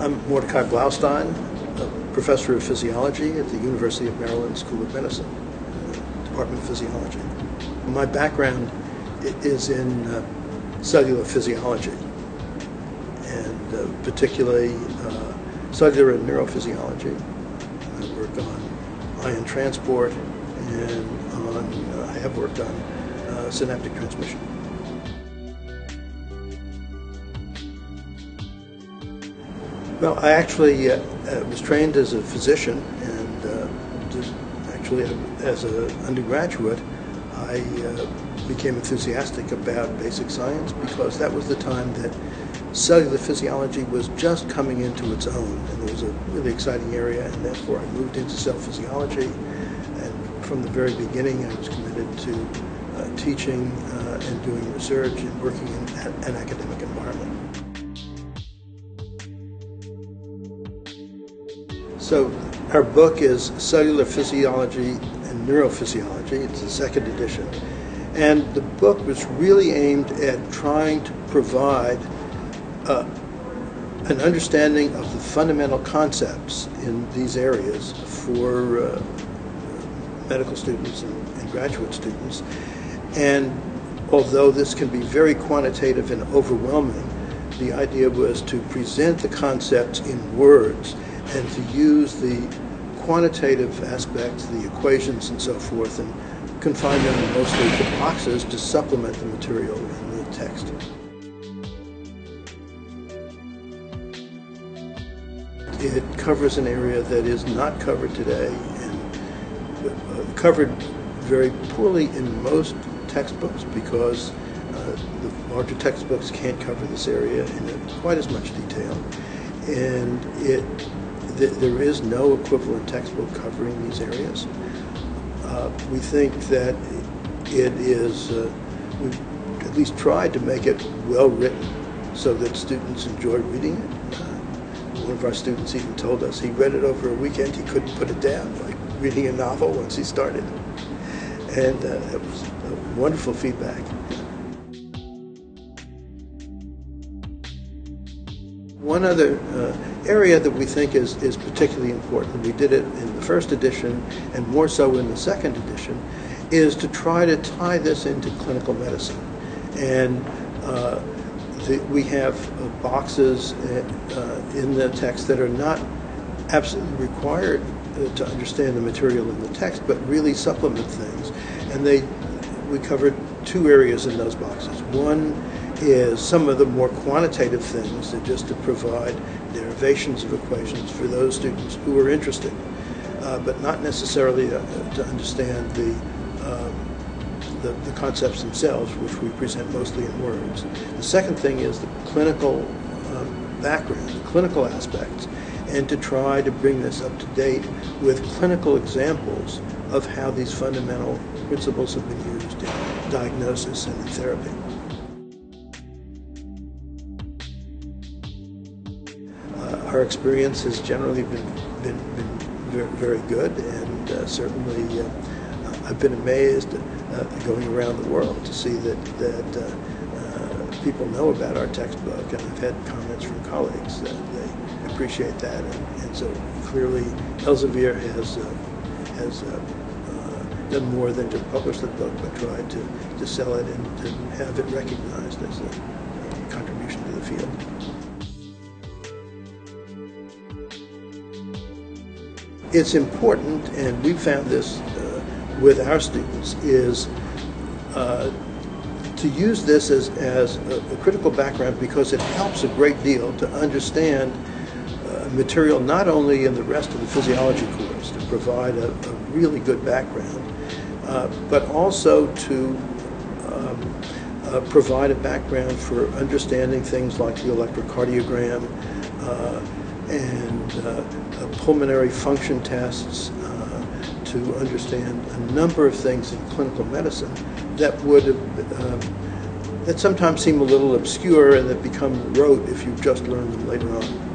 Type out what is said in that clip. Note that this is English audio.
I'm Mordecai Blaustein, a professor of physiology at the University of Maryland School of Medicine, Department of Physiology. My background is in cellular physiology, and particularly cellular and neurophysiology. I work on ion transport, and I have worked on synaptic transmission. Well, I actually was trained as a physician, and actually as an undergraduate, I became enthusiastic about basic science because that was the time that cellular physiology was just coming into its own, and it was a really exciting area, and therefore I moved into cell physiology, and from the very beginning I was committed to teaching and doing research and working in an academic environment. So our book is Cellular Physiology and Neurophysiology. It's the second edition. And the book was really aimed at trying to provide an understanding of the fundamental concepts in these areas for medical students and graduate students. And although this can be very quantitative and overwhelming, the idea was to present the concepts in words and to use the quantitative aspects, the equations and so forth, and confine them mostly to boxes to supplement the material in the text. It covers an area that is not covered today, and covered very poorly in most textbooks because the larger textbooks can't cover this area in quite as much detail, and there is no equivalent textbook covering these areas. We think that it is, we've at least tried to make it well written so that students enjoy reading it. One of our students even told us he read it over a weekend, he couldn't put it down, like reading a novel once he started. And that was wonderful feedback. One other area that we think is particularly important, we did it in the first edition and more so in the second edition, is to try to tie this into clinical medicine. And we have boxes in the text that are not absolutely required to understand the material in the text, but really supplement things. And we covered two areas in those boxes. One is some of the more quantitative things, and just to provide derivations of equations for those students who are interested, but not necessarily to understand the concepts themselves, which we present mostly in words. The second thing is the clinical background, the clinical aspects, and to try to bring this up to date with clinical examples of how these fundamental principles have been used in diagnosis and in therapy. Our experience has generally been very good, and certainly I've been amazed going around the world to see that people know about our textbook, and I've had comments from colleagues that they appreciate that, and so clearly Elsevier has done more than just publish the book, but tried to sell it and to have it recognized as a contribution to the field. It's important, and we found this with our students, is to use this as a critical background because it helps a great deal to understand material not only in the rest of the physiology course, to provide a really good background, but also to provide a background for understanding things like the electrocardiogram and pulmonary function tests, to understand a number of things in clinical medicine that that sometimes seem a little obscure and that become rote if you've just learned them later on.